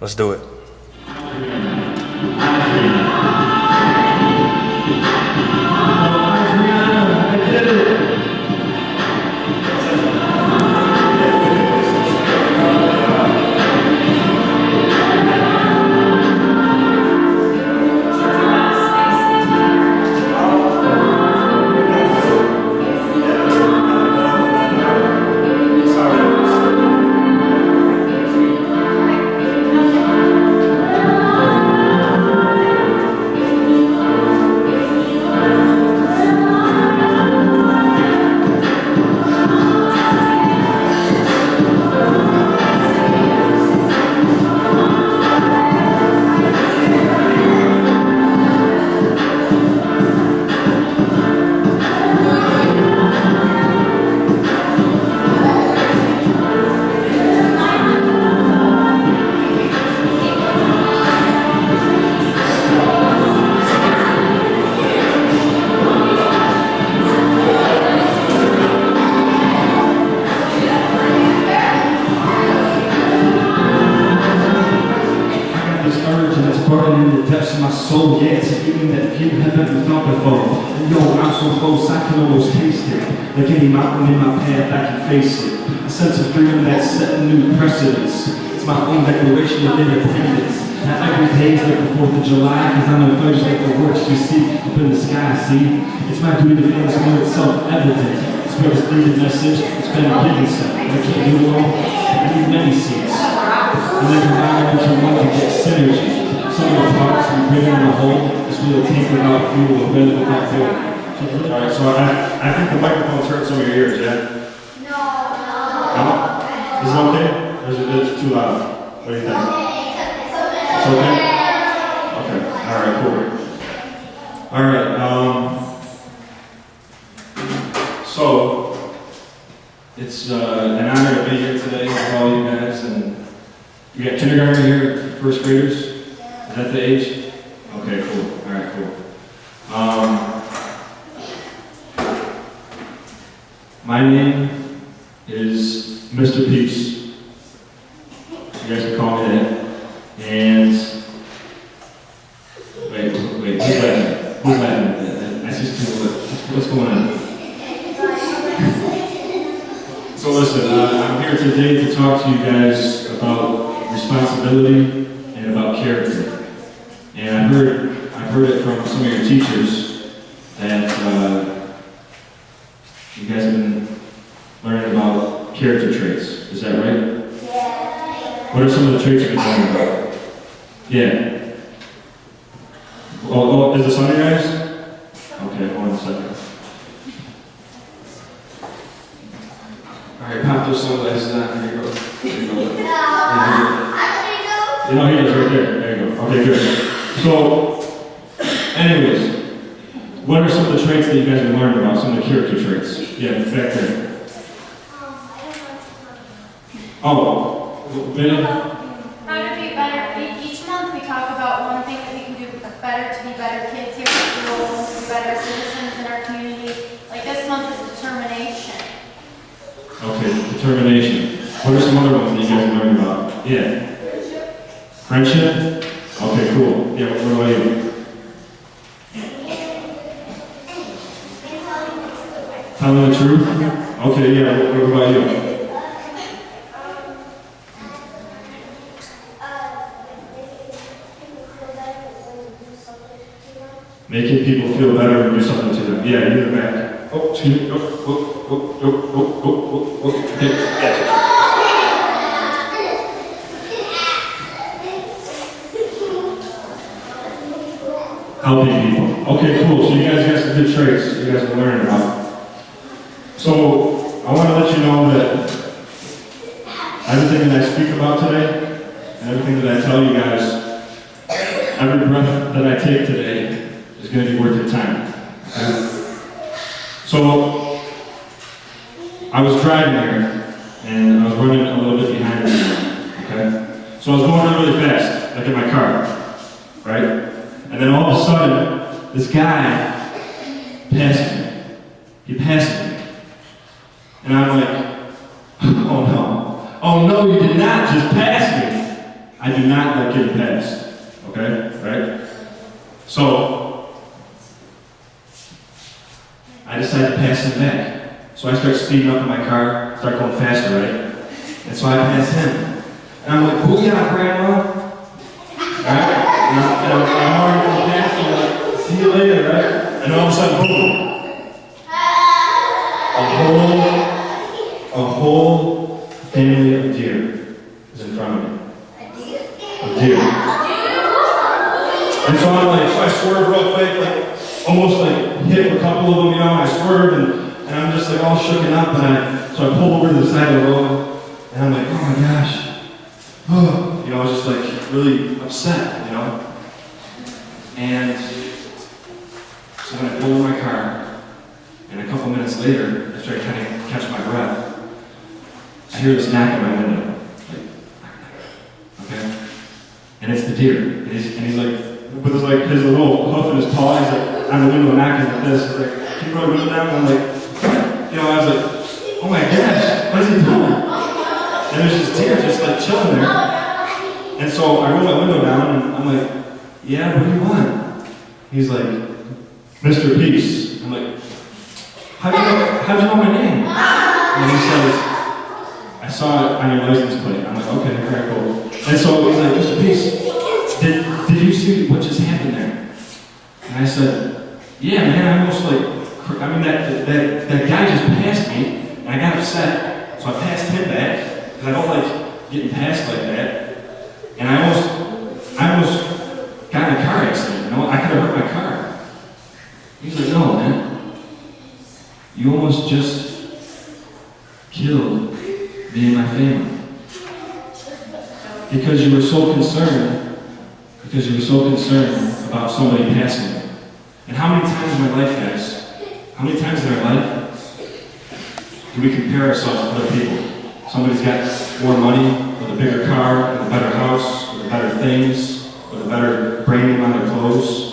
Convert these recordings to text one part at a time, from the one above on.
Let's do it. soul, yeah, it's a feeling that few have ever felt before. And yo, I'm so close, I can almost taste it. Like any mountain in my path, I can face it. A sense of freedom that's setting new precedents. It's my own declaration of independence. Not every day's like the 4th of July, cause I'm a pleasure like the works you see up in the sky, see? It's my duty to feel it's more self-evident. Spread this needed message, it's been a giving set. I can't do it all, I need many seats. And then combine into one to get synergy. Some of the parts we bring in the whole, it's really taking out fuel and better than that too. Alright, so I think the microphone's hurting some of your ears, yeah? No? Is it okay? Or is it too loud? What do you think? It's okay? Okay, alright, cool. Alright, so, it's an honor to be here today with all you guys, and you got kindergarten here, first graders? Is that the age? Okay, cool. Alright, cool. My name is Mr. Peace. You guys can call me that. And wait, who's laughing? Who's laughing? I just what's going on? So listen, I'm here today to talk to you guys about responsibility and about character. And I've heard it from some of your teachers that you guys have been learning about character traits. Is that right? Yeah. What are some of the traits you've been learning about? Yeah. Oh, is this on you guys? Okay, hold on a second. Alright, pop those sunglasses on. Here you go. Here you go. You know, he is right there. There you go. Okay, good. So, anyways, what are some of the traits that you guys have learned about? Some of the character traits? Yeah, back there. Oh, Benny? How to be better. Each month we talk about one thing that we can do better to be better kids here at school, to be better citizens in our community. Like this month is determination. Okay, determination. What are some other ones that you guys learned about? Yeah. Friendship? Okay, cool. Yeah, what about you? Telling the truth? Okay, yeah, what about you? Making people feel better when you do something to them. Yeah, you in the back. Oh, excuse me. Okay, yeah. Helping people. Okay, cool. So you guys got some good traits you guys are learning about. So I want to let you know that everything that I speak about today, and everything that I tell you guys, every breath that I take today is going to be worth your time. Okay? So I was driving here, and I was running a little bit behind everyone. Okay? So I was going really fast, like in my car, right? And then all of a sudden, this guy passed me. He passed me. And I'm like, oh no. Oh no, you did not just pass me. I do not like getting passed. Okay? Right? So, I decide to pass him back. So I start speeding up in my car, start going faster, right? And so I pass him. And I'm like, booyah, Grandma. Right? And I'm already going past him, like, see you later, right? And all of a sudden, boom. A whole family of deer is in front of me. A deer. And so I swerve real quick, like, almost like hit a couple of them, you know, and I swerved, and I'm just like all shooken up, so I pull over to the side of the road, and I'm like, oh my gosh. Oh, you know, I was just like really upset, you know. And so then I pull over my car, and a couple minutes later, after I kind of catch my breath, I hear this knock on my window. Like, okay? And it's the deer. And he's like, with his little hoof in his paw, he's like on the window knocking like this. He's like, can you roll the window down? And I'm like, you know, I was like, oh my gosh, what is he doing? And there's this deer just like chilling there. And so I roll my window down and I'm like, yeah, what do you want? He's like, Mr. Peace. I'm like, how'd you know my name? And he says, I saw it on your license plate. I'm like, okay, very cool. And so he's like, Mr. Peace, did you see what just happened there? And I said, yeah, man, I almost like, I mean, that guy just passed me, and I got upset, so I passed him back, because I don't like getting passed like that. And I almost got in a car accident, you know? I could have hurt my car. He's like, no, man. You almost just killed me and my family. Because you were so concerned about somebody passing me. And how many times in my life, guys, how many times in our life do we compare ourselves to other people? Somebody's got more money, with a bigger car, with a better house, with better things, with a better branding on their clothes.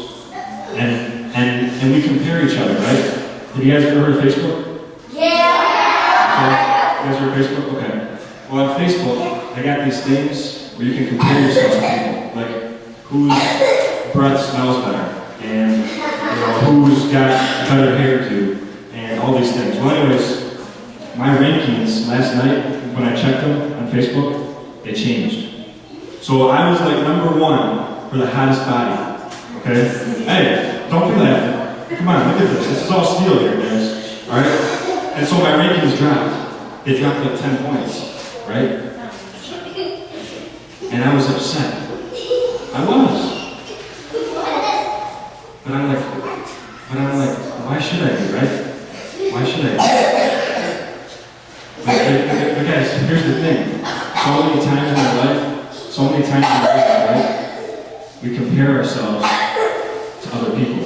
And we compare each other, right? Have you guys ever heard of Facebook? Yeah! Okay. You guys heard of Facebook? Okay. Well, on Facebook, they got these things where you can compare yourself to people. Like, whose breath smells better, and who's got better hairdo, and all these things. Well, anyways, my rankings last night, when I checked them on Facebook, they changed. So I was like #1 for the hottest body. Okay? Hey, don't be laughing. Come on, look at this. This is all steel here, guys. Alright? And so my rankings dropped. They dropped like 10 points. Right? And I was upset. I was. But I'm like, why should I be, right? Why should I be? But guys, here's the thing. So many times in our life, right? We compare ourselves to other people.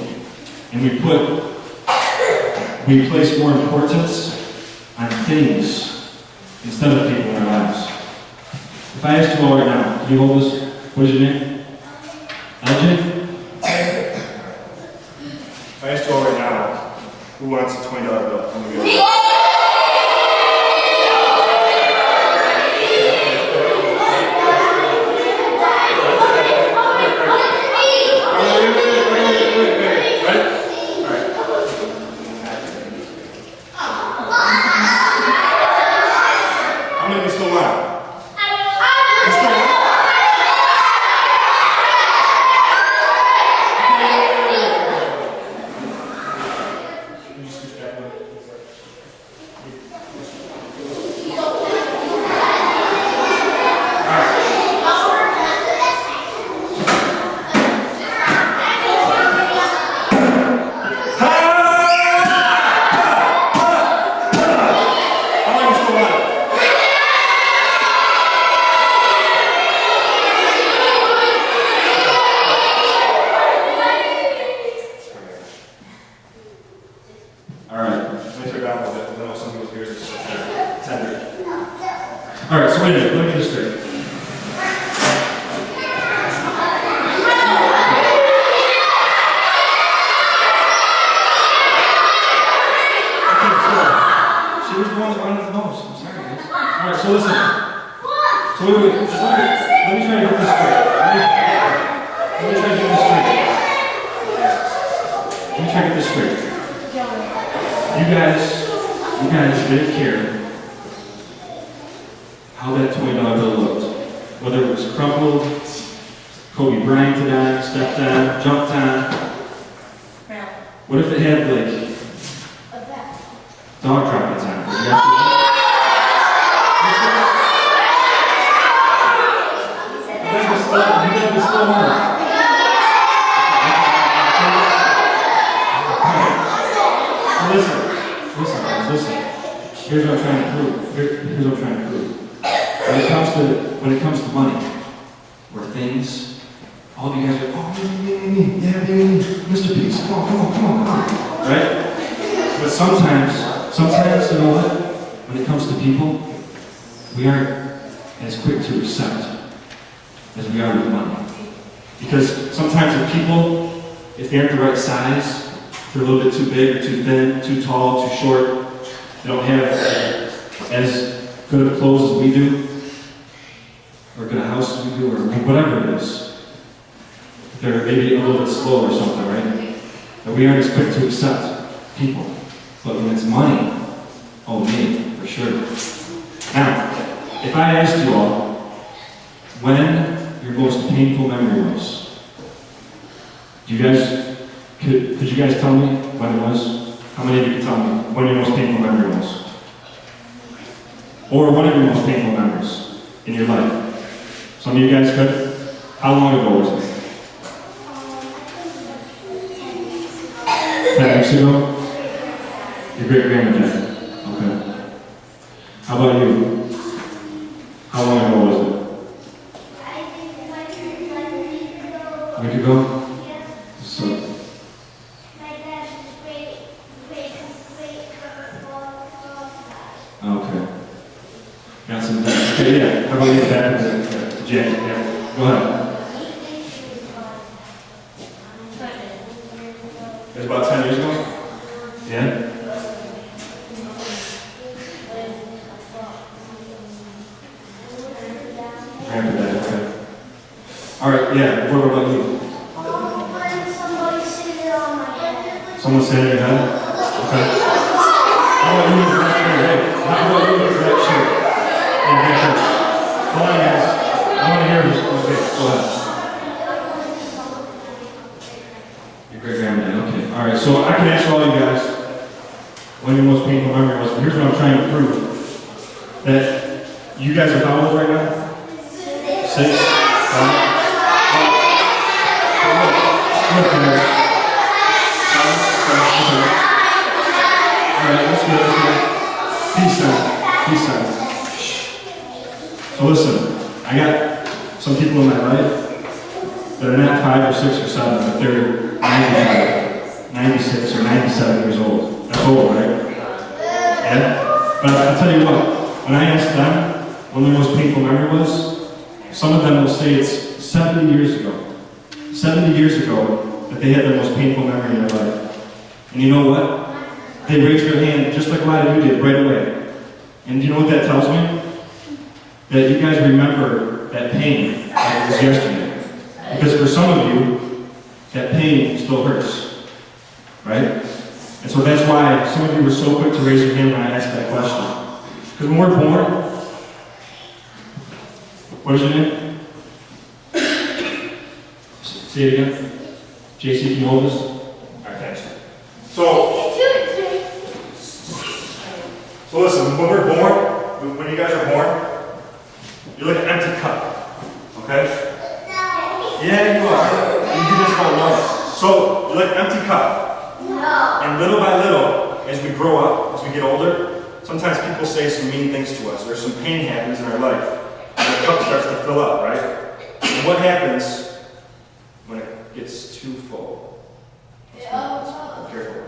And we place more importance on things instead of people in our lives. If I asked you all right now, can you hold this? What is your name? LJ? If I asked you all right now, who wants a $20 bill? I'm gonna go. Alright, so wait a minute, let me get this straight. She was the one that wanted the most. I'm sorry, guys. Alright, so listen. So wait, just look at let me try to get this straight. Let me try to get this straight. Let me try to get this straight. You guys didn't care how that $20 bill looked. Whether it was crumpled, Kobe Bryant on, stepped on, jumped on. What if it had like dog droppings on it? Would you guys do that? You guys are still home. Listen. Here's what I'm trying to prove. Here's what I'm trying to prove. When it comes to money, or things, all of you guys are, me, Mr. Peace, come on. Right? But sometimes, you know what? When it comes to people, we aren't as quick to accept as we are with money. Because sometimes with people, if they aren't the right size, if they're a little bit too big or too thin, too tall, too short, they don't have as good of clothes as we do, or good a house as we do, or whatever it is. They're maybe a little bit slow or something, right? That we aren't as quick to accept people. But when it's money, oh me, for sure. Now, if I asked you all, when your most painful memory was, could you guys tell me when it was? How many of you can tell me when your most painful memory was? Or one of your most painful memories in your life? Some of you guys could? How long ago was it? 10 weeks ago? Your great-grandmother? Okay. How about you? How long ago was it? A week ago? So, okay. Got some. Okay, yeah. How about you back to Jack? Yeah. Go ahead. It was about 10 years ago? Yeah? Grandpa died, okay. Alright, yeah. What about you? Someone sitting in your head? Okay. How about you with the shirt? How about you with that shirt? Yeah, that shirt. Hold on, guys. I want to hear this. Okay, go ahead. Your great-grandmother, okay. Alright, so I can ask all you guys when your most painful memory was, but here's what I'm trying to prove. That you guys are how old right now? 6? 5? Look, Alright, let's go. Peace out. So listen, I got some people in my life that are not 5 or 6 or 7, but they're 95, 96 or 97 years old. That's old, right? Yeah? But I'll tell you what, when I ask them when their most painful memory was, some of them will say it's 70 years ago. 70 years ago that they had their most painful memory in their life. And you know what? They raised their hand just like a lot of you did right away. And do you know what that tells me? That you guys remember that pain like it was yesterday. Because for some of you, that pain still hurts. Right? And so that's why some of you were so quick to raise your hand when I asked that question. Because when we're born, what is your name? Say it again. JC, can you hold this? Alright, thanks. So listen, when we're born, when you guys are born, you're like an empty cup. Okay? Yeah, you are. You just don't know it. So you're like an empty cup. And little by little, as we grow up, as we get older, sometimes people say some mean things to us. There's some pain happens in our life. And the cup starts to fill up, right? And what happens when it gets too full? Careful.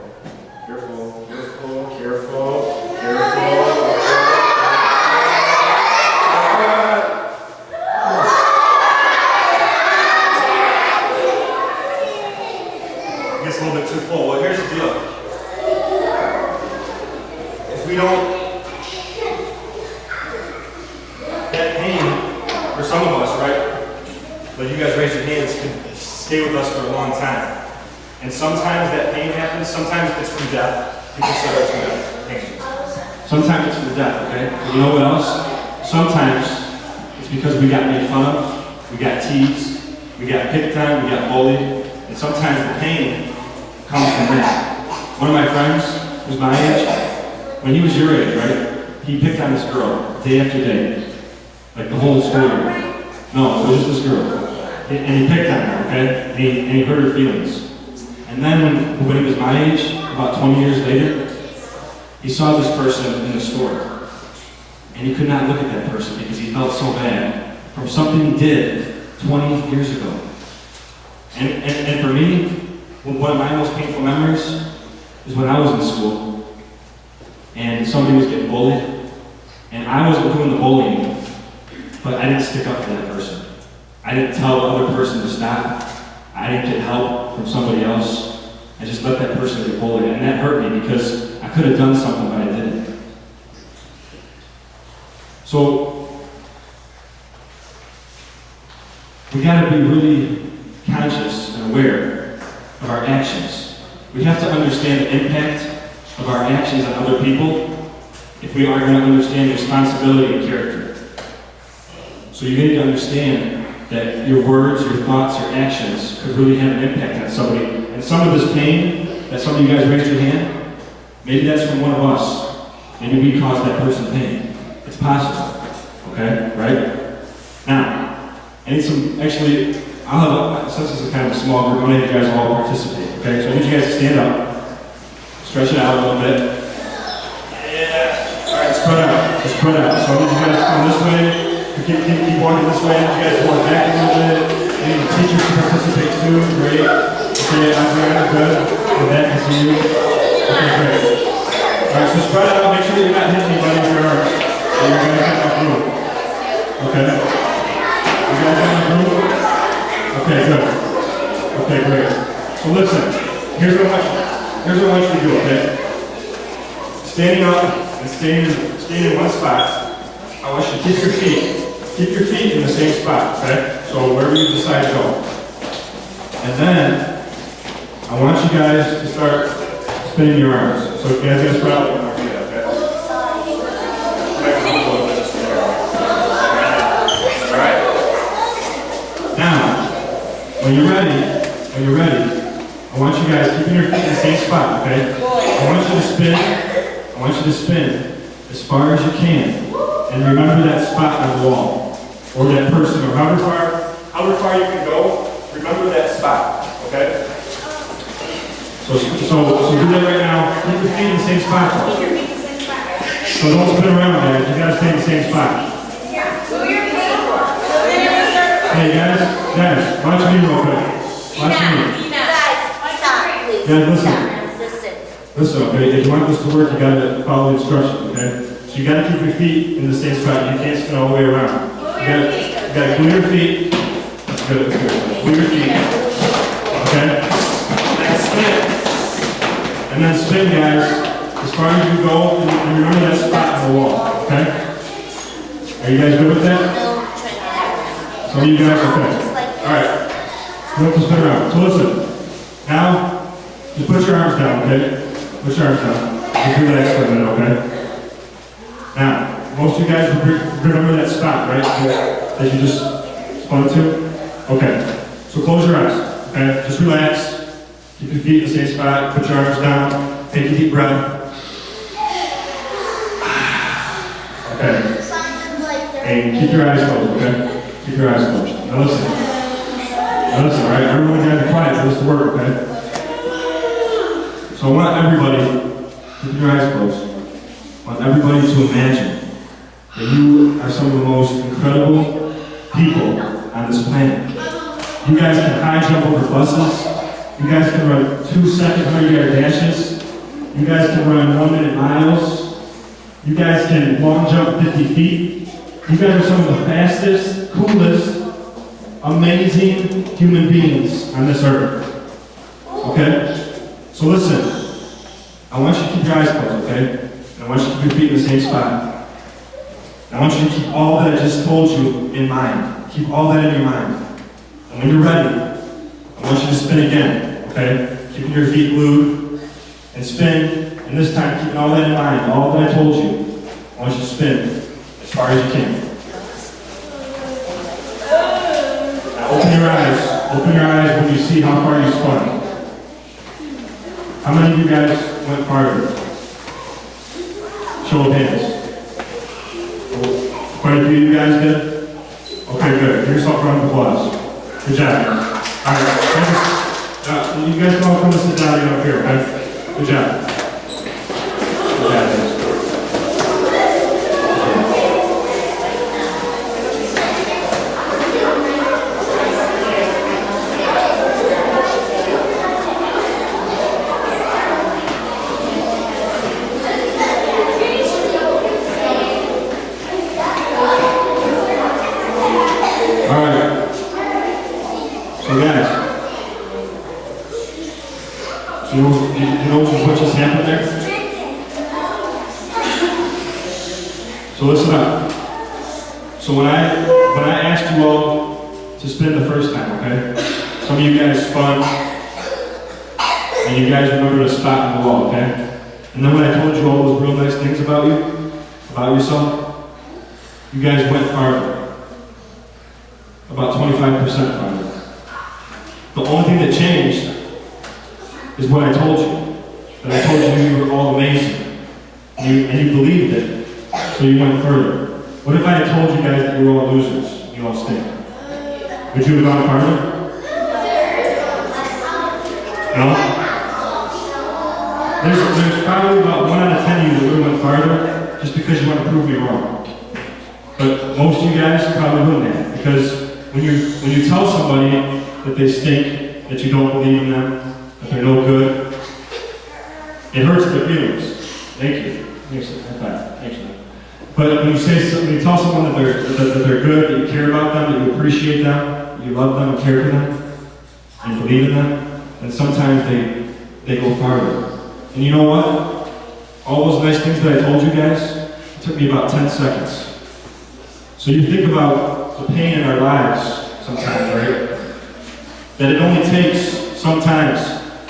It gets a little bit too full. Well, here's the deal. If we don't, that pain for some of us, right? But you guys raise your hands, can stay with us for a long time. And sometimes that pain happens, sometimes it's from death. People say it's from death. Thank you. Sometimes it's from death, okay? But you know what else? Sometimes it's because we got made fun of, we got teased, we got picked on, we got bullied, and sometimes the pain comes from that. One of my friends, who's my age, when he was your age, right, he picked on this girl day after day, like the whole school year. No, it was just this girl. And he picked on her, okay? And he hurt her feelings. And then when he was my age, about 20 years later, he saw this person in the store. And he could not look at that person because he felt so bad from something he did 20 years ago. And for me, one of my most painful memories is when I was in school and somebody was getting bullied. And I wasn't doing the bullying, but I didn't stick up for that person. I didn't tell the other person to stop. I didn't get help from somebody else. I just let that person get bullied. And that hurt me because I could have done something, but I didn't. So, we gotta be really conscious and aware of our actions. We have to understand the impact of our actions on other people if we are going to understand responsibility and character. So you need to understand that your words, your thoughts, your actions could really have an impact on somebody. And some of this pain that some of you guys raised your hand, maybe that's from one of us. Maybe we caused that person pain. It's possible. Okay? Right? Now, I need some, actually, since this is kind of a small group, I want you guys all participate. Okay? So I need you guys to stand up, stretch it out a little bit. Yeah. All right, spread out. Just spread out. So I need you guys to come this way. Keep walking this way. You guys walk back a little bit. I need the teachers to participate too. Great. Okay, I'm good. And back to see you. Okay, great. All right, so spread out. Make sure you're not hitting anybody with your arms. So you're going to get enough room. Okay. You guys have enough room? Okay, good. Okay, great. So listen. Here's what I want you to do. Okay. Standing up and staying in one spot. I want you to keep your feet in the same spot, okay? So wherever you decide to go. And then, I want you guys to start spinning your arms. So you guys gotta spread out one more feet, okay? Alright? Now, when you're ready, I want you guys keeping your feet in the same spot, okay? I want you to spin as far as you can. And remember that spot on the wall, or that person, or however far you can go, remember that spot, okay? So do that right now. Keep your feet in the same spot. So don't spin around, guys. You gotta stay in the same spot. Hey, guys, watch me real quick. Watch me. Guys, listen, okay? If you want this to work, you gotta follow the instructions, okay? So you gotta keep your feet in the same spot. You can't spin all the way around. You gotta glue your feet. That's good. Glue your feet. Okay? And spin. And then spin, guys, as far as you go, and remember that spot on the wall. Okay? Are you guys good with that? Some of you guys, okay. Alright. You have to spin around. So listen. Now, just put your arms down, okay? Put your arms down. Just relax for a minute, okay? Now, most of you guys remember that spot, right? That you just spun to? Okay. So close your eyes, okay? Just relax. Keep your feet in the same spot. Put your arms down. Take a deep breath. Okay. And keep your eyes closed, okay? Keep your eyes closed. Now listen, all right? Everyone got to be quiet for this to work, okay? So I want everybody, keep your eyes closed. I want everybody to imagine that you are some of the most incredible people on this planet. You guys can high jump over buses. You guys can run 2-second 100-yard dashes. You guys can run 1-minute miles. You guys can long jump 50 feet. You guys are some of the fastest, coolest, amazing human beings on this earth. Okay? So listen, I want you to keep your eyes closed, okay? I want you to keep your feet in the same spot. I want you to keep all that I just told you in mind. Keep all that in your mind. And when you're ready, I want you to spin again, okay? Keeping your feet glued and spin. And this time, keeping all that in mind, all that I told you, I want you to spin as far as you can. Now open your eyes. Open your eyes when you see how far you spun. How many of you guys went farther? Show of hands. Quite a few of you guys did? Okay, good. Give yourself a round of applause. Good job. All right. You guys can all come and sit down up here, okay? Good job. Good job, guys. You know what just happened there? So listen up. So when I asked you all to spin the first time, okay? Some of you guys spun, and you guys remembered a spot on the wall, okay? And then when I told you all those real nice things about you, about yourself, you guys went farther. About 25% farther. The only thing that changed is what I told you. That I told you you were all amazing. And you believed it, so you went further. What if I had told you guys that you were all losers? You all stink. Would you have gone farther? No? There's probably about 1 out of 10 of you that would have went farther just because you want to prove me wrong. But most of you guys probably wouldn't have. Because when you tell somebody that they stink, that you don't believe in them, that they're no good, it hurts their feelings. Thank you. Thanks. But when you tell someone that they're good, that you care about them, that you appreciate them, you love them and care for them, and believe in them, then sometimes they go farther. And you know what? All those nice things that I told you guys, it took me about 10 seconds. So you think about the pain in our lives sometimes, right? That it only takes sometimes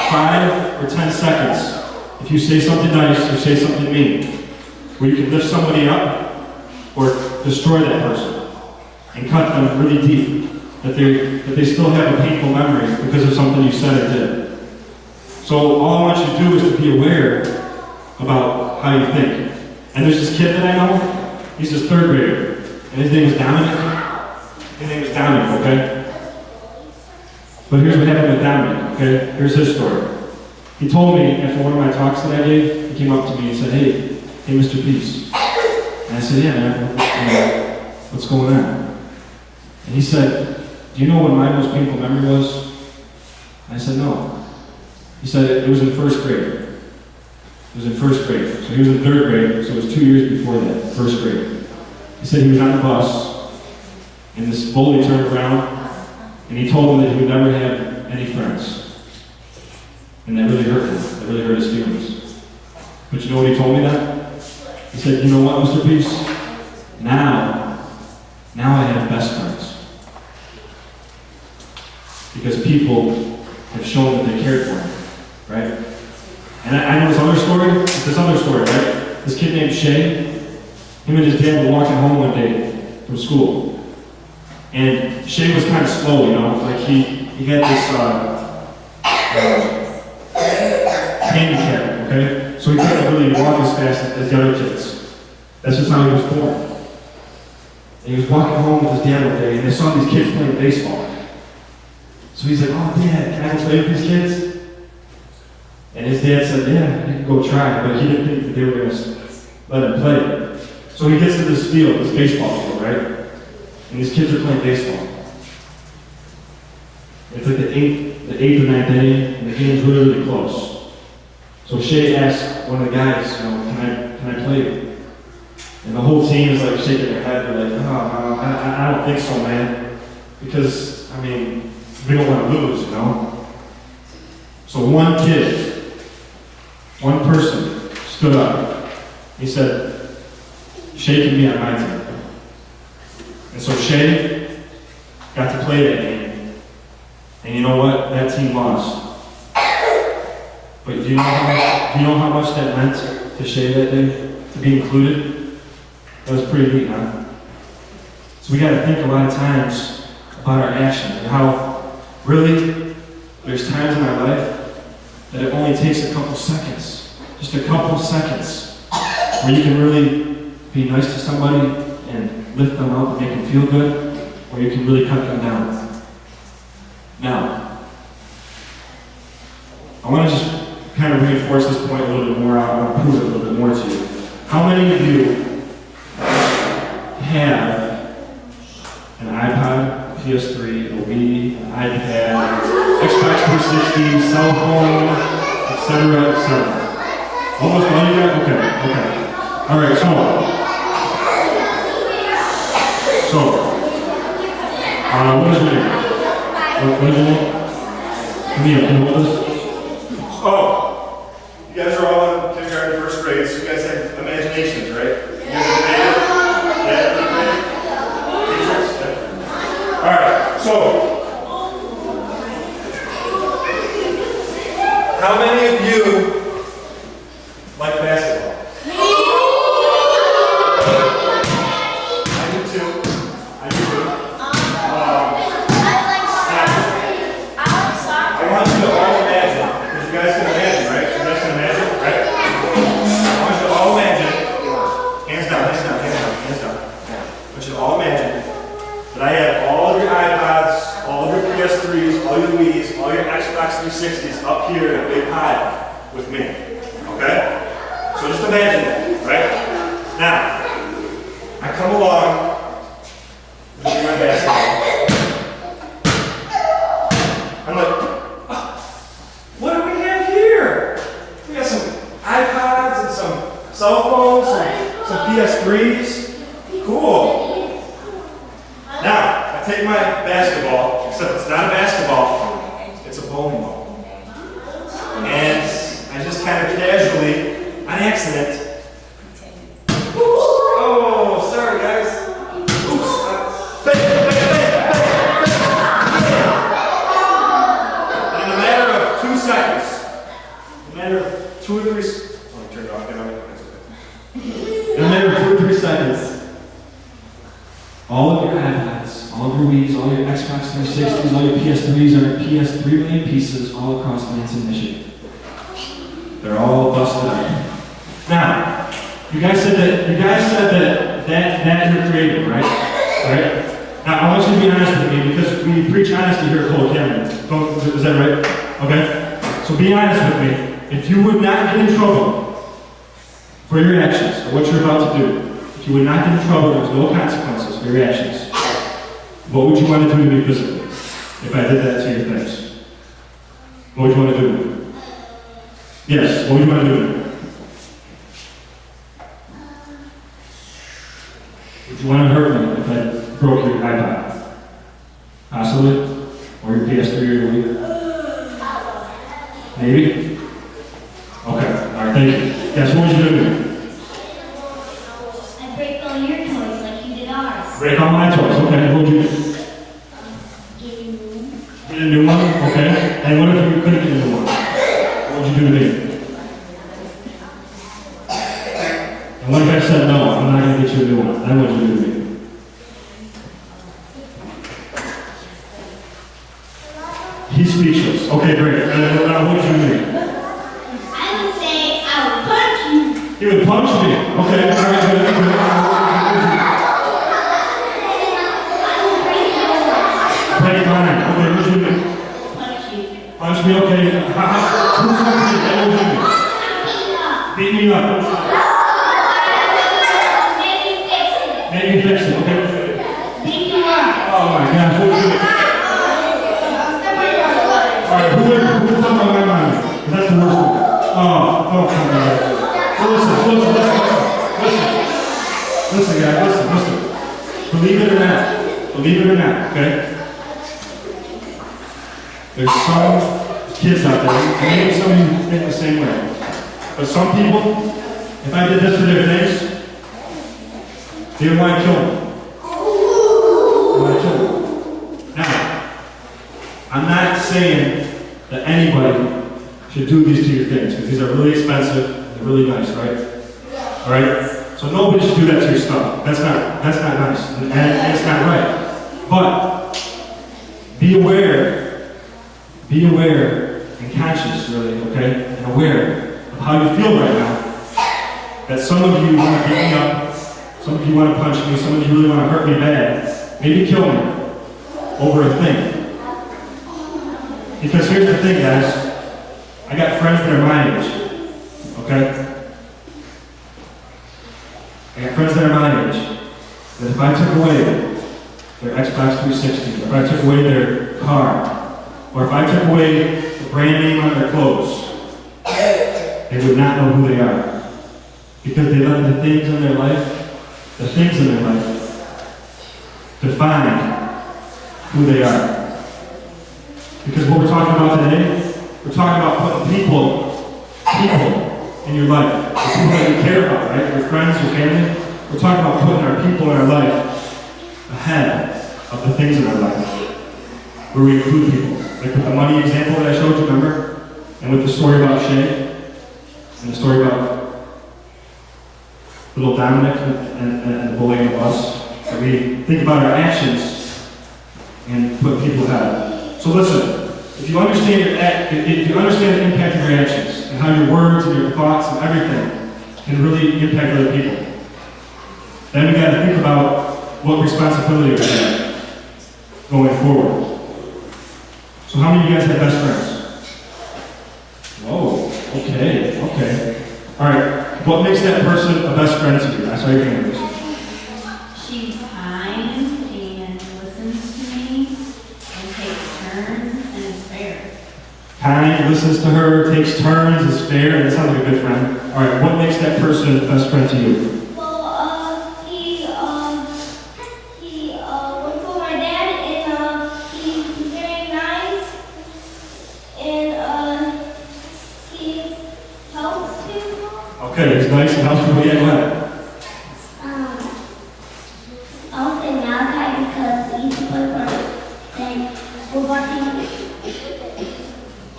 5 or 10 seconds if you say something nice or say something mean, where you can lift somebody up or destroy that person and cut them really deep, that they still have a painful memory because of something you said or did. So all I want you to do is to be aware about how you think. And there's this kid that I know, he's this 3rd grader, and his name is Dominic, okay? But here's what happened with Dominic, okay? Here's his story. He told me after one of my talks that I gave, he came up to me and said, hey, Mr. Peace. And I said, yeah, man, what's going on? And he said, do you know what my most painful memory was? And I said, no. He said, it was in 1st grade. It was in 1st grade. So he was in 3rd grade, so it was 2 years before that, 1st grade. He said he was on the bus, and this bully turned around, and he told him that he would never have any friends. And that really hurt him. That really hurt his feelings. But you know what he told me that? He said, you know what, Mr. Peace? Now I have best friends. Because people have shown that they cared for him, right? And I know this other story, right? This kid named Shay, him and his dad were walking home one day from school. And Shay was kind of slow, you know, like he had this handicap, okay? So he couldn't really walk as fast as the other kids. That's just how he was born. And he was walking home with his dad one day, and they saw these kids playing baseball. So he's like, oh, Dad, can I go play with these kids? And his dad said, yeah, you can go try, but he didn't think that they were going to let him play. So he gets to this field, this baseball field, right? And these kids are playing baseball. It's like the eighth or ninth inning, and the game's really, really close. So Shay asked one of the guys, you know, can I play? And the whole team is like shaking their head. They're like, oh, I don't think so, man. Because, I mean, we don't want to lose, you know? So one person stood up. He said, Shay can be on my team. And so Shay got to play that game. And you know what? That team lost. But do you know how much that meant to Shay that day? To be included? That was pretty neat, huh? So we got to think a lot of times about our actions and how really there's times in our life that it only takes a couple seconds, just a couple seconds, where you can really be nice to somebody and lift them up and make them feel good, or you can really cut them down. Now, I want to just kind of reinforce this point a little bit more. I want to prove it a little bit more to you. How many of you have an iPod, PS3, a Wii, an iPad, Xbox 360, cell phone, etc., etc.? Almost all you got? Okay. All right, so what is your name? What is your name? Can you hold this? Oh, you guys are all in kindergarten, first grade, so you guys have imaginations, right? You guys are creative? Yeah? All right, so how many of you like basketball? I do too. I do too. I want you to all imagine, because you guys can imagine, right? You guys can imagine, right? I want you to all imagine, hands down. I want you to all imagine that I have all of your iPods, all of your PS3s, all your Wii's, all your Xbox 360s up here in a big pile with me. Okay? So just imagine that, right? Now, I come along with my basketball. I'm like, what do we have here? We got some iPods and some cell phones, some PS3s. Cool. Now, I take my basketball, except it's not a basketball, it's a bowling ball. And I just kind of casually, on accident, oh, sorry guys. Oops. And in a matter of 2 seconds, in a matter of 2 or 3, let me turn it off, in a matter of 2 or 3 seconds, all of your iPads, all of your Wii's, all your Xbox 360s, all your PS3s are in PS3 million pieces all across Lansing, Michigan. They're all busted up. Now, you guys said that you're creative, right? Right? Now, I want you to be honest with me because we preach honesty here at Cole Academy. Is that right? Okay? So be honest with me. If you would not get in trouble for your actions or what you're about to do, if you would not get in trouble, there's no consequences for your actions. What would you want to do to me physically if I did that to your face? What would you want to do to me? Yes, what would you want to do to me? Would you want to hurt me if I broke your iPod? Possibly? Or your PS3 or your Wii? Maybe? Okay, alright, thank you. Yes, what would you do to me? I break all your toys like you did ours. Break all my toys, okay, what would you do? Give you room. Get a new one? Okay. And what if you couldn't get a new one? What would you do to me? And what if I said no, I'm not going to get you a new one? Then what would you do to me? He's speechless. Okay, great. And now what would you do to me? I would say I would punch you. He would punch me. Okay, all right, good. Break mine. Okay, what would you do? Punch you. Punch me, okay. Who's going to do? What would you do? Beat me up. Maybe fix it. Okay. Beat you up. Oh my gosh, what would you do? Alright, who's talking about my mind? That's the worst one. Oh, come on. So listen, guys, listen. Believe it or not, okay? There's some kids out there, and maybe some of you think the same way. But some people, if I did this to their face, they would want to kill them. cool. Now, I'm not saying that anybody should do these to your things, because these are really expensive, they're really nice, right? All right? So nobody should do that to your stuff. That's not nice, and it's not right. But be aware and conscious, really, okay, and aware of how you feel right now. That some of you want to beat me up, some of you want to punch me, some of you really want to hurt me bad, maybe kill me over a thing. Because here's the thing, guys. I got friends that are my age, okay? I got friends that are my age, that if I took away their Xbox 360, if I took away their car, or if I took away the brand name on their clothes, they would not know who they are. Because they let the things in their life define who they are. Because what we're talking about today, we're talking about putting people in your life. The people that you care about, right? Your friends, your family. We're talking about putting our people in our life ahead of the things in our life. Where we include people. Like with the money example that I showed you, remember? And with the story about Shay, and the story about little Dominic and the bullying of us. That we think about our actions and put people ahead. So listen, if you understand the impact of your actions and how your words and your thoughts and everything can really impact other people, then we got to think about what responsibility we have going forward. So how many of you guys have best friends? Whoa, okay. All right. What makes that person a best friend to you? I saw your hand raised. She's kind and listens to me and takes turns and is fair. Kind, listens to her, takes turns, is fair. That sounds like a good friend. All right. What makes that person a best friend to you? Well, he worked for my dad, and he's very nice, and he helps people. Okay, he's nice and helps people. Yeah, go ahead. I would say Malachi because we used to play football team,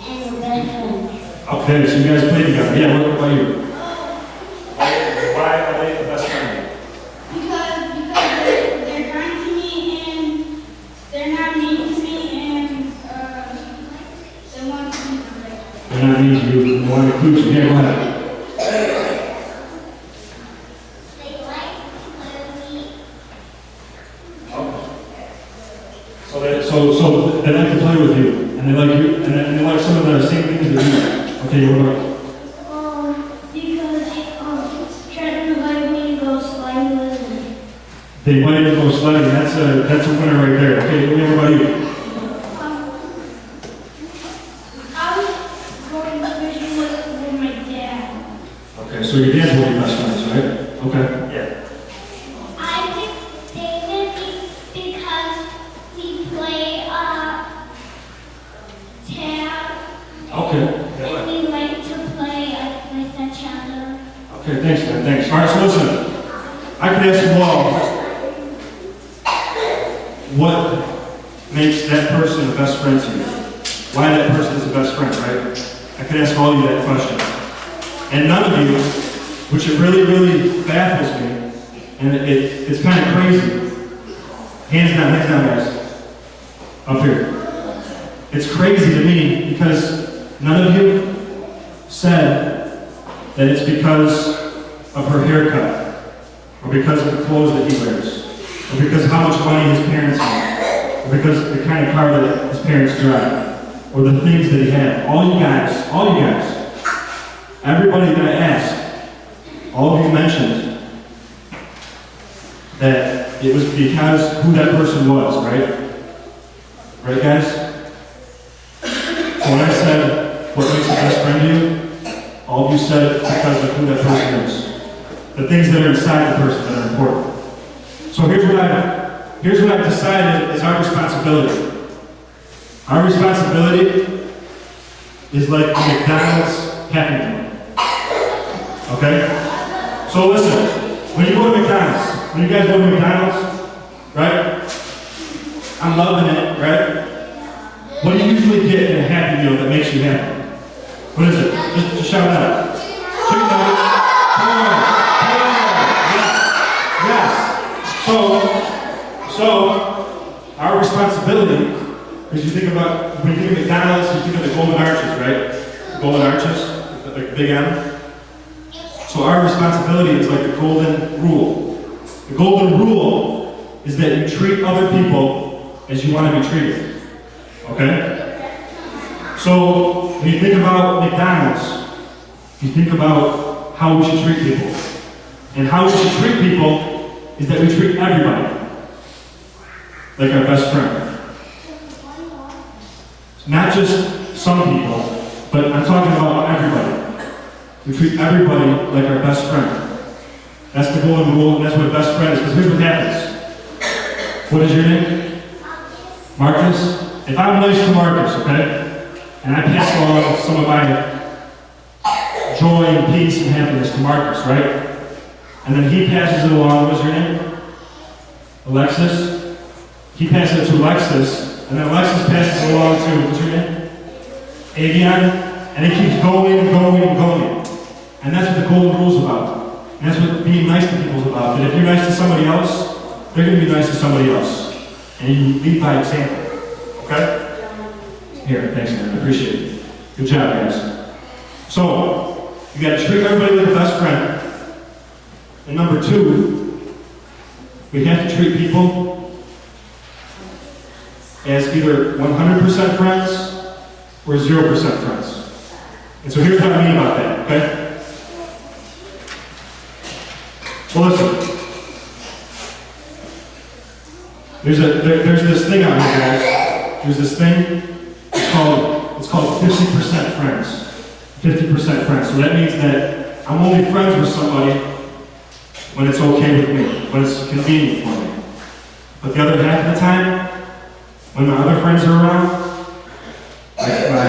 and we're best friends. Okay, so you guys play together. Yeah, what about you? Why are they the best friend? Because they're kind to me, and they're not mean to me, and they want to be great. They're not mean to you. They want to include you. Yeah, go ahead. So they like to play with you, and they like you, and they like some of the same things that you like. Okay, what about you? Because Trent invited me to go sliding with him. They invited you to go sledding. That's a winner right there. Okay, what about you? I was going fishing with my dad. Okay, so your dad's one of your best friends, right? Okay. Yeah. I picked David because we play tag. Okay. And we like to play with each other. Okay, thanks, man. Thanks. All right, so listen. I could ask you all, what makes that person a best friend to you? Why that person is a best friend, right? I could ask all of you that question. And none of you, which it really, really baffles me, and it's kind of crazy. Hands down, guys. Up here. It's crazy to me because none of you said that it's because of her haircut, or because of the clothes that he wears, or because of how much money his parents have, or because of the kind of car that his parents drive, or the things that he had. All you guys, everybody that I asked, all of you mentioned that it was because who that person was, right? Right, guys? So when I said, what makes a best friend to you? All of you said it because of who that person is. The things that are inside the person that are important. So here's what I've decided is our responsibility. Our responsibility is like a McDonald's Happy Meal. Okay? So listen, when you go to McDonald's, when you guys go to McDonald's, right? I'm loving it, right? What do you usually get in a Happy Meal that makes you happy? What is it? Just shout it out. Chicken nuggets. Yes. So our responsibility, because you think about, when you think of McDonald's, you think of the Golden Arches, right? The Golden Arches, like the big M. So our responsibility is like the Golden Rule. The Golden Rule is that you treat other people as you want to be treated. Okay? So when you think about McDonald's, you think about how we should treat people. And how we should treat people is that we treat everybody like our best friend. Not just some people, but I'm talking about everybody. We treat everybody like our best friend. That's the golden rule, and that's what a best friend is. Because here's what happens. What is your name? Marcus? If I'm nice to Marcus, okay, and I pass along some of my joy and peace and happiness to Marcus, right? And then he passes it along. What's your name? Alexis? He passes it to Alexis, and then Alexis passes it along to, what's your name? Avion? And it keeps going and going and going. And that's what the golden rule is about. And that's what being nice to people is about. That if you're nice to somebody else, they're going to be nice to somebody else. And you lead by example. Okay? Here, thanks, man. I appreciate it. Good job, guys. So, you got to treat everybody like a best friend. And number two, we have to treat people as either 100% friends or 0% friends. And so here's what I mean about that, okay? So listen. There's this thing out here, guys. There's this thing. It's called 50% friends. 50% friends. So that means that I'm only friends with somebody when it's okay with me, when it's convenient for me. But the other half of the time, when my other friends are around, like my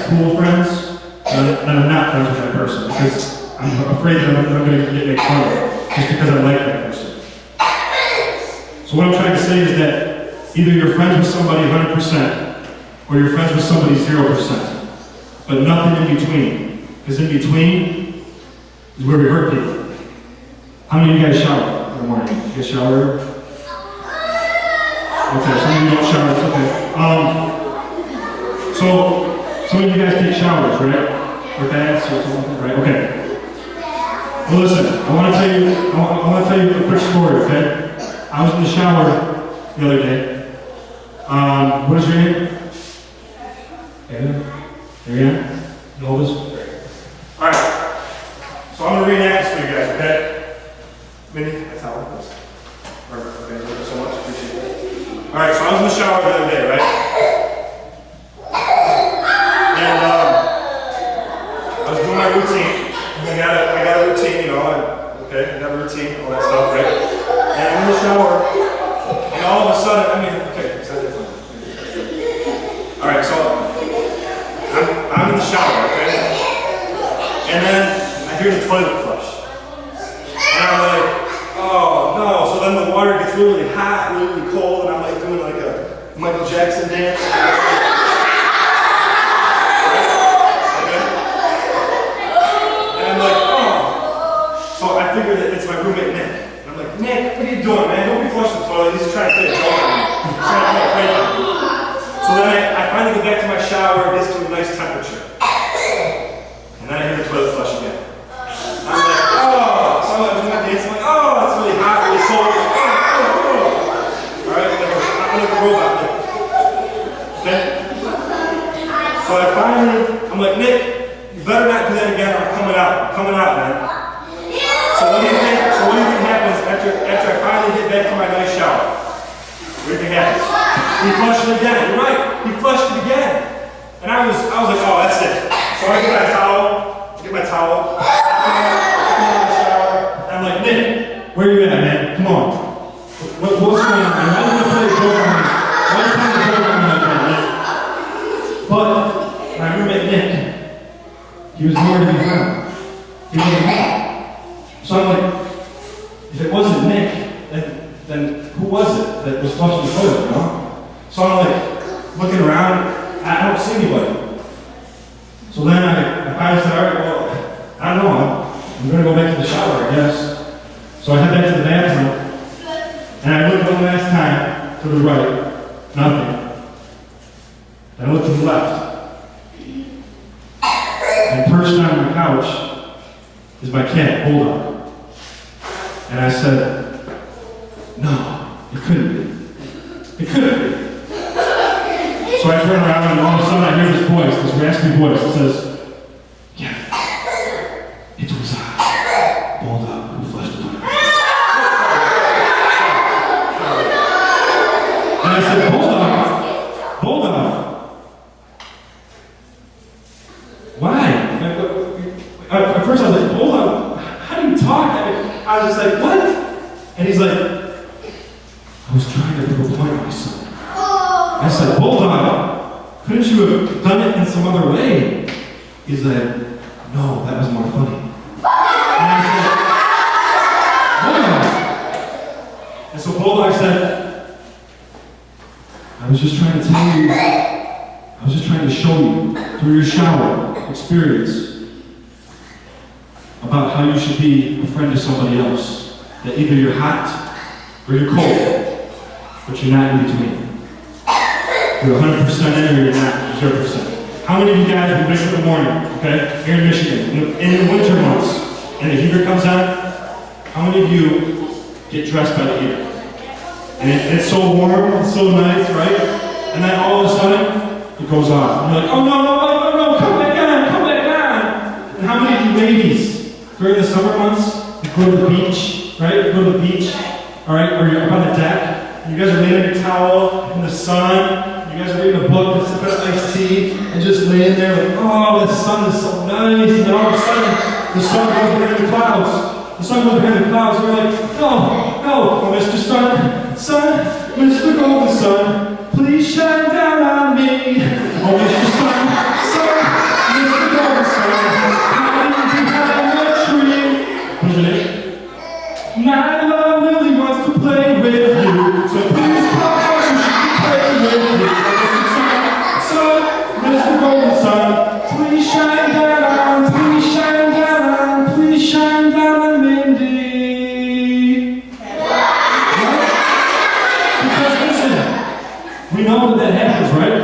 cool friends, then I'm not friends with that person because I'm afraid that I'm going to get made fun of just because I like that person. So what I'm trying to say is that either you're friends with somebody 100% or you're friends with somebody 0%, but nothing in between. Because in between is where we hurt people. How many of you guys shower in the morning? You guys shower? Okay, some of you don't shower, it's okay. So, some of you guys take showers, right? Or baths or something, right? Okay. Well, listen, I want to tell you a quick story, okay? I was in the shower the other day. What is your name? Ariana? Novus? Alright. So I'm going to reenact this for you guys, okay? Minnie, that's how it goes. Okay, thank you so much. Appreciate it. Alright, so I was in the shower the other day, right? And I was doing my routine. I got a routine, you know. I got a routine, all that stuff, right? And I'm in the shower, and all of a sudden, okay, is that different? Alright, so I'm in the shower, okay? And then I hear the toilet flush. And I'm like, oh no. So then the water gets really hot, really cold, and I'm like doing like a Michael Jackson dance. So I figure that it's my roommate Nick. And I'm like, Nick, what are you doing, man? Don't be flushing the toilet. He's just trying to play a joke on me. He's trying to play a prank on me. So then I finally get back to my shower. It gets to a nice temperature. And then I hear the toilet flush again. I'm like, oh. So I'm doing my dance. I'm like, oh, it's really hot, really cold. I'm like, oh. All right, I'm like a robot. Okay? So I'm like, Nick, you better not do that again. I'm coming out. I'm coming out, man. So what do you think happens after I finally get back to my nice shower? What do you think happens? He flushed it again. You're right. He flushed it again. And I was like, oh, that's it. So I get my towel. I come out of the shower. And I'm like, Nick, where you at, man? Come on. What's going on, man? Why are you play a joke on me? Why are you playing a joke on me like that, man? But my roommate Nick, he was nowhere to be found. He wasn't home. So I'm like, if it wasn't Nick, then who was it that was flushing the toilet, you know? So I'm like looking around, I don't see anybody. So then I finally said, all right, well, I don't know, I'm gonna go back to the shower, I guess. So I head back to the bathroom, and I looked one last time to the right, nothing. Then I looked to the left, and perched on my couch is my cat, Bulldog. And I said, no, it couldn't be. It couldn't be. So I turn around and all of a sudden I hear this voice, this raspy voice that says, yeah, it was Bulldog who flushed the toilet. And I said, Bulldog. Why? At first I was like, Bulldog, how do you talk? I was just like, what? And he's like, I was trying to prove a point, my son. I said, Bulldog, couldn't you have done it in some other way? He's like, no, that was more funny. And I said, Bulldog. And so Bulldog said, I was just trying to tell you, I was just trying to show you through your shower experience about how you should be a friend to somebody else. That either you're hot or you're cold, but you're not in between. You're 100% in or you're not 0%. How many of you guys will wake up in the morning, okay, here in Michigan, in the winter months, and the heater comes on? How many of you get dressed by the heater? And it's so warm, it's so nice, right? And then all of a sudden, it goes off. And you're like, oh no, come back on. And how many of you ladies, during the summer months, you go to the beach, right? You go to the beach, all right, or you're up on the deck, and you guys are laying on your towel in the sun. You guys are reading a book with a bit of iced tea and just laying there like, oh, the sun is so nice. And then all of a sudden, the sun goes behind the clouds. The sun goes behind the clouds. And you're like, no, Mr. Sun, Mr. Golden Sun, please shine down on me. Oh, Mr. Sun, Mr. Golden Sun, hiding behind the tree. What's your name? My love really wants to play with you, so please come on, she can play with you. Mr. Golden Sun, please shine down on Mindy. Right? Because listen, we know that happens, right?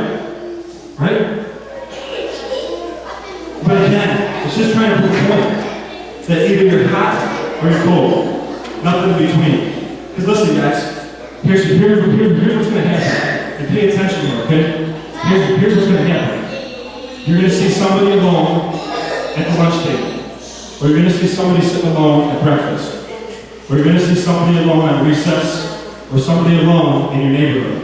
Right? But again, it's just trying to prove a point that either you're hot or you're cold. Nothing in between. Because listen, guys, here's what's going to happen. And pay attention here, okay? Here's what's going to happen. You're going to see somebody alone at the lunch table. Or you're going to see somebody sitting alone at breakfast. Or you're going to see somebody alone at recess. Or somebody alone in your neighborhood.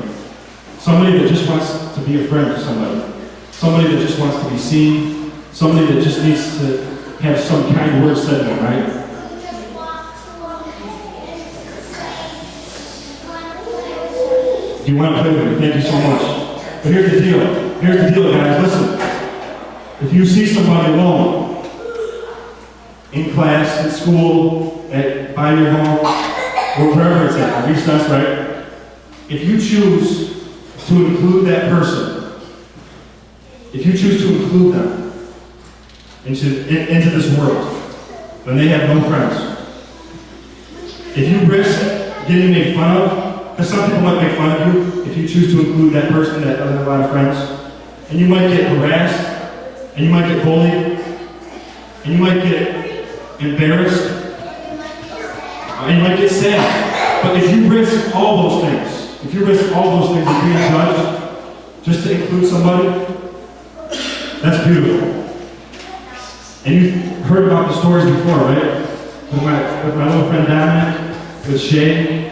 Somebody that just wants to be a friend to somebody. Somebody that just wants to be seen. Somebody that just needs to have some kind word said to them, right? You want to play with me? Thank you so much. But here's the deal, guys. Listen. If you see somebody alone, in class, in school, by your home, or wherever it's at recess, right? If you choose to include that person, if you choose to include them into this world, when they have no friends, if you risk getting made fun of, because some people might make fun of you if you choose to include that person that doesn't have a lot of friends, and you might get harassed, and you might get bullied, and you might get embarrassed, and you might get sad. But if you risk all those things, of being judged, just to include somebody, that's beautiful. And you've heard about the stories before, right? With my little friend Dominic, with Shay,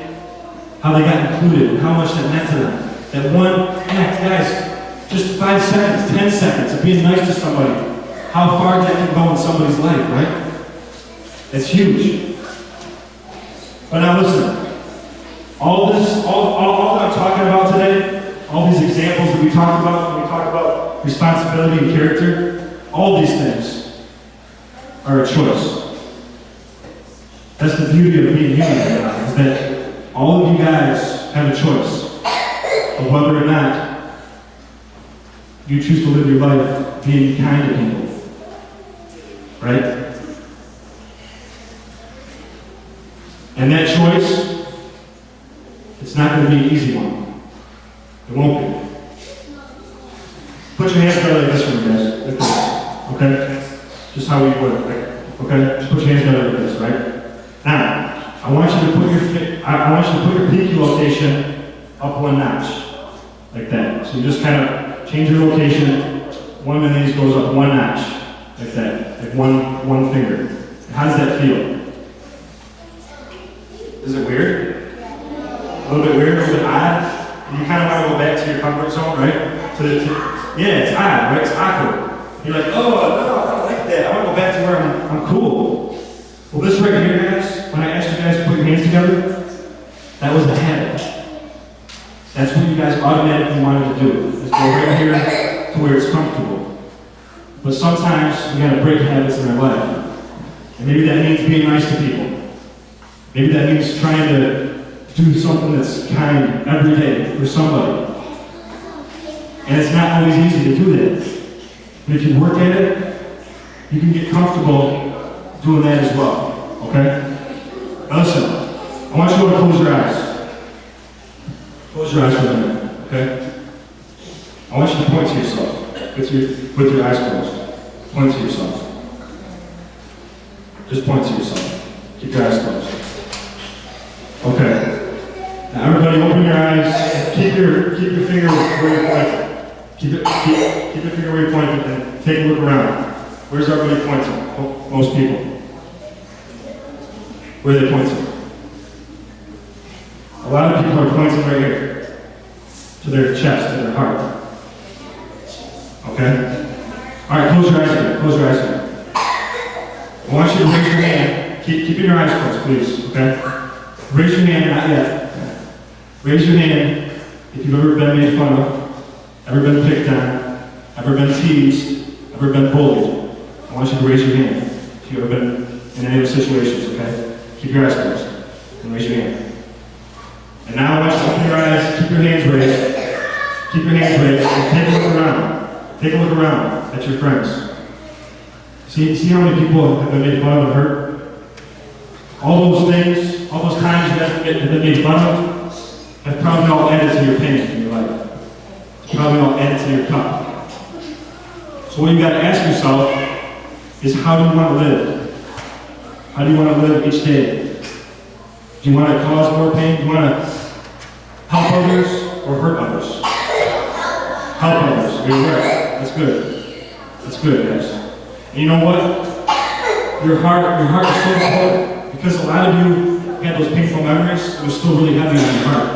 how they got included, and how much that meant to them. That one act, guys, just 5 seconds, 10 seconds of being nice to somebody, how far that can go in somebody's life, right? It's huge. But now listen, all that I'm talking about today, all these examples that we talked about when we talk about responsibility and character, all these things are a choice. That's the beauty of being human, is that all of you guys have a choice. of whether or not you choose to live your life being kind to people. Right? And that choice, it's not going to be an easy one. It won't be. Put your hands together like this for me, guys. Like this. Okay? Just how we would. Okay? Just put your hands together like this, right? Now, I want you to put your pinky location up one notch. Like that. So you just kind of change your location. One of these goes up one notch. Like that. Like one finger. How does that feel? Is it weird? A little bit weird, a little bit odd? And you kind of want to go back to your comfort zone, right? Yeah, it's odd, right? It's awkward. You're like, oh, no, I don't like that. I want to go back to where I'm cool. Well, this right here, guys, when I asked you guys to put your hands together, that was a habit. That's what you guys automatically wanted to do, is go right here to where it's comfortable. But sometimes we got to break habits in our life. And maybe that means being nice to people. Maybe that means trying to do something that's kind every day for somebody. And it's not always easy to do that. But if you work at it, you can get comfortable doing that as well. Okay? Now listen, I want you to close your eyes. Close your eyes for a minute. Okay? I want you to point to yourself with your eyes closed. Point to yourself. Just point to yourself. Keep your eyes closed. Okay. Now everybody open your eyes. Keep your finger where you're pointing. Keep your finger where you're pointing and take a look around. Where's everybody pointing? Most people. Where are they pointing? A lot of people are pointing right here. To their chest, to their heart. Okay? Alright, close your eyes again. Close your eyes again. I want you to raise your hand. Keeping your eyes closed, please. Okay? Raise your hand, not yet. Raise your hand if you've ever been made fun of, ever been picked on, ever been teased, ever been bullied. I want you to raise your hand if you've ever been in any of those situations, okay? Keep your eyes closed and raise your hand. And now I want you to open your eyes, keep your hands raised, keep your hands raised, and take a look around. Take a look around at your friends. See how many people have been made fun of and hurt? All those things, all those times you guys have been made fun of, have probably all added to your pain in your life. It's probably all added to your cup. So what you got to ask yourself is, how do you want to live? How do you want to live each day? Do you want to cause more pain? Do you want to help others or hurt others? Help others. You're right. That's good. That's good, guys. And you know what? Your heart is so important. Because a lot of you had those painful memories, it was still really heavy on your heart.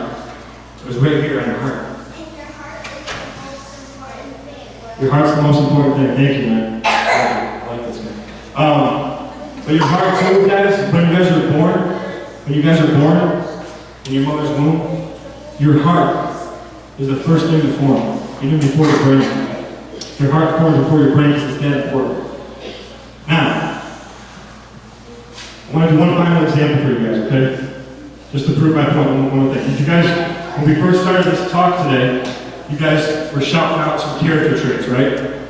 It was right here on your heart. Your heart's the most important thing. Thank you, man. I like this, man. But your heart too, guys, when you guys are born in your mother's womb, your heart is the first thing to form, even before your brain. Your heart forms before your brain because it's that important. Now, I want to do one final example for you guys, okay? Just to prove my point, one thing. Did you guys, when we first started this talk today, you guys were shouting out some character traits, right?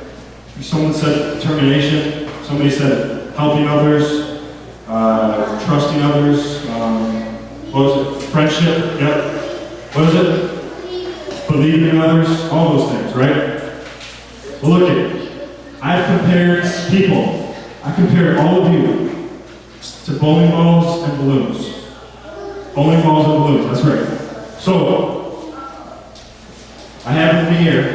Someone said determination, somebody said helping others, trusting others, what was it? Friendship, yep. What is it? Believing in others, all those things, right? Well, look at it. I've compared people, I compared all of you to bowling balls and balloons. Bowling balls and balloons, that's right. So, I have with me here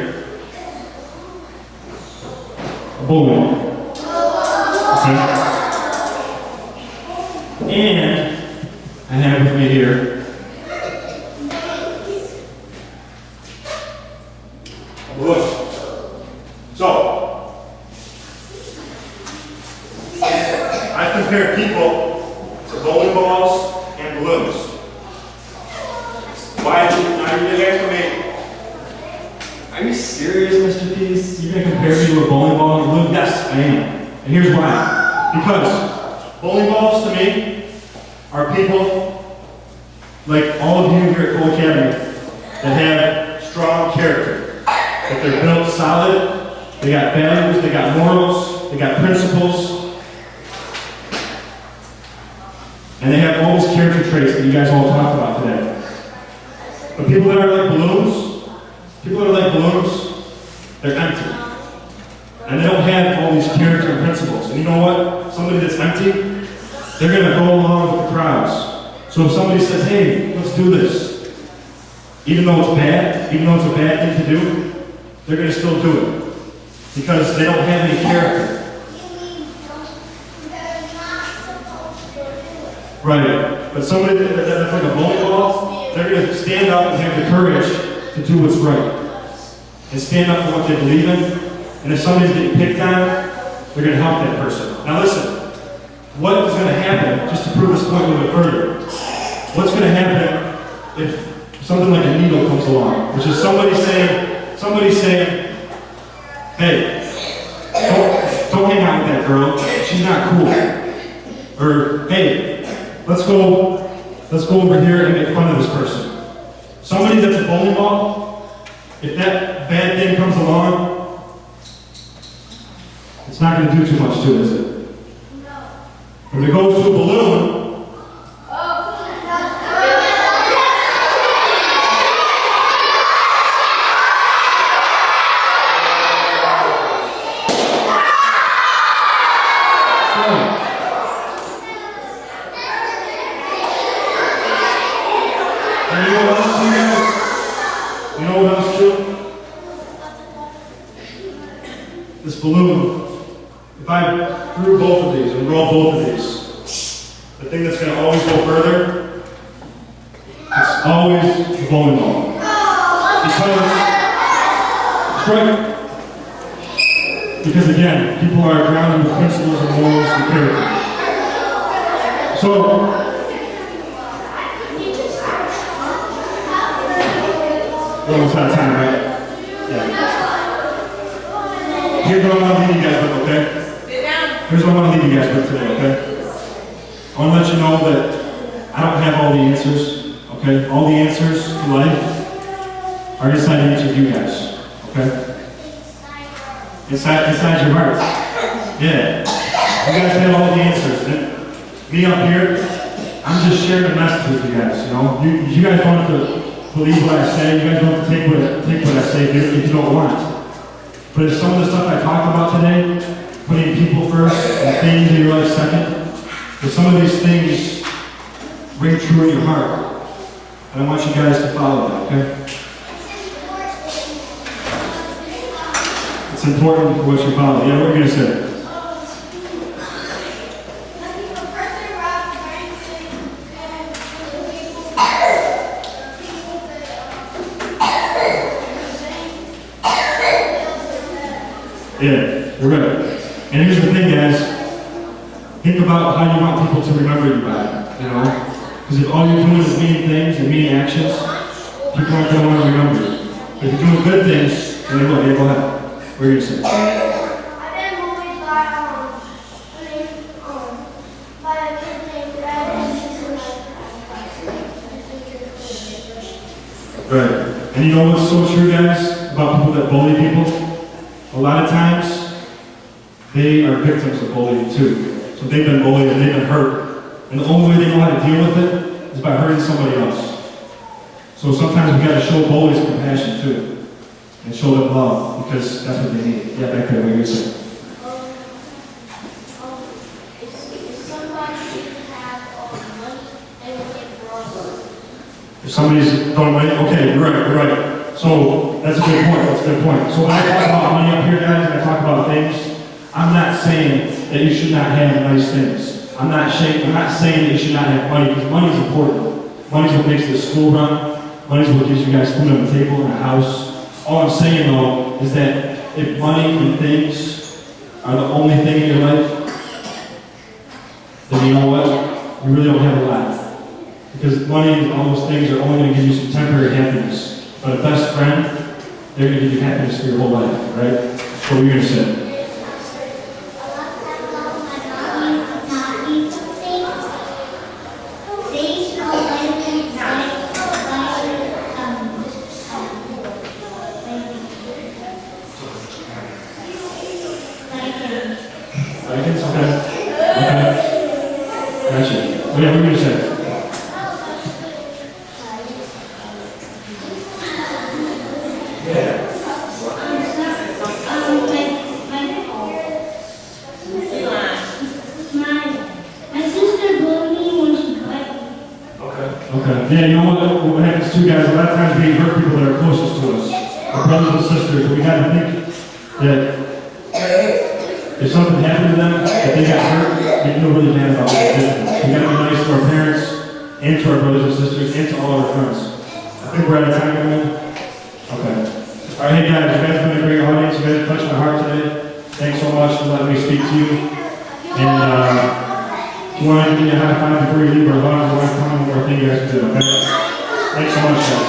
a bowling ball. Okay? And I have with me here a balloon. So, I compare people to bowling balls and balloons. Why are you guys for me? Are you serious, Mr. Peace? You're going to compare me to a bowling ball and a balloon? Yes, I am. And here's why. Because bowling balls to me are people like all of you here at Cole Academy that have strong character. That they're built solid, they got values, they got morals, they got principles. And they have all these character traits that you guys all talked about today. But people that are like balloons, they're empty. And they don't have all these character and principles. And you know what? Somebody that's empty, they're going to go along with the crowds. So if somebody says, hey, let's do this, even though it's bad, even though it's a bad thing to do, they're going to still do it. Because they don't have any character. Right. But somebody that's like a bowling ball, they're going to stand up and have the courage to do what's right. And stand up for what they believe in. And if somebody's getting picked on, they're going to help that person. Now listen, what is going to happen, just to prove this point a little bit further, what's going to happen if something like a needle comes along, which is somebody saying, hey, don't hang out with that girl, she's not cool. Or, hey, let's go over here and make fun of this person. Somebody that's a bowling ball, if that bad thing comes along, it's not going to do too much to it, is it? No. When it goes to a balloon, and you know what else, you guys? You know what else too? This balloon, if I threw both of these and roll both of these, the thing that's going to always go further, it's always the bowling ball. Because again, people are grounded with principles and morals and character. So, we're almost out of time, right? Yeah. Here's what I want to leave you guys with, okay? Sit down. Here's what I want to leave you guys with today, okay? I want to let you know that I don't have all the answers, okay? All the answers to life are inside each of you guys, okay? Inside your heart. Yeah. You guys have all the answers. And me up here, I'm just sharing a message with you guys, you know? You guys don't have to believe what I say. You guys don't have to take what I say if you don't want. But if some of the stuff I talked about today, putting people first and things in your life second, if some of these things ring true in your heart, and I want you guys to follow that, okay? It's important for what you follow. Yeah, what are you going to say? Yeah, you're right. And here's the thing, guys. Think about how you want people to remember you by, you know? Because if all you're doing is mean things and mean actions, people aren't going to want to remember you. But if you're doing good things, then they will. Yeah, go ahead. What are you going to say? I've been bullied by a kid named Brad. Right. And you know what's so true, guys, about people that bully people? A lot of times, they are victims of bullying too. So they've been bullied and they've been hurt. And the only way they know how to deal with it is by hurting somebody else. So sometimes we got to show bullies compassion too. And show them love, because that's what they need. Yeah, back there, what you're saying. If somebody's throwing money, okay, you're right. So that's a good point. So when I talk about money up here, guys, and I talk about things, I'm not saying that you should not have nice things. I'm not saying that you should not have money, because money is important. Money is what makes this school run. Money is what gives you guys food on the table and a house. All I'm saying, though, is that if money and things are the only thing in your life, then you know what? You really don't have a lot. Because money and all those things are only going to give you some temporary happiness. But a best friend, they're going to give you happiness for your whole life, right? So what are you going to say? Oh, yeah, what were you saying? My sister bullied me when she played. Okay. Yeah, you know what happens too, guys? A lot of times we hurt people that are closest to us, our brothers and sisters. But we got to think that if something happened to them, that they got hurt, they feel really bad about what they did. We got to be nice to our parents, and to our brothers and sisters, and to all our friends. I think we're out of time, everyone. Okay. All right, hey guys, you guys have been a great audience. You guys touched my heart today. Thanks so much for letting me speak to you. And you want to give me a high five before you leave, or a lot of the time, or thing you guys can do, okay? Thanks so much, guys.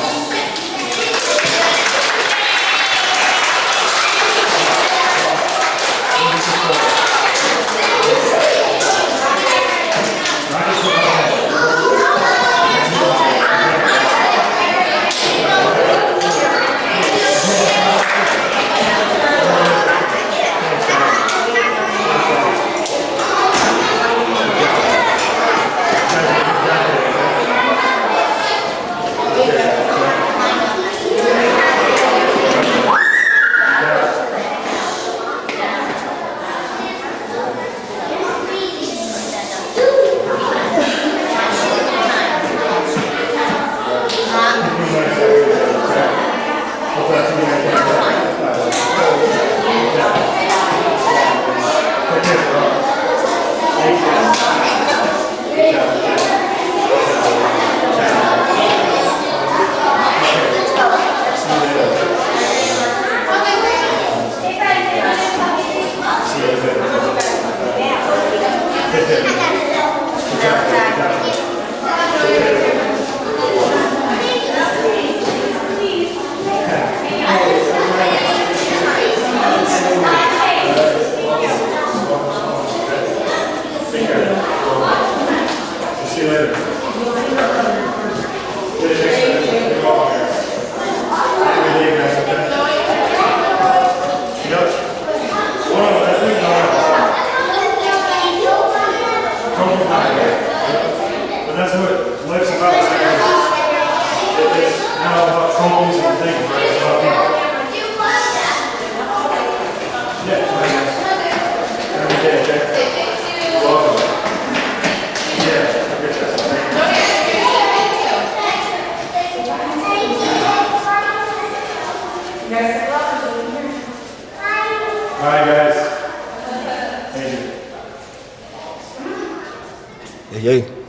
But that's what life's about. It's not about trophies and things, right? It's about people. Yeah, every day, okay? You're welcome. Yeah, I guess that's okay. All right, guys. Thank you. Yeah, yeah.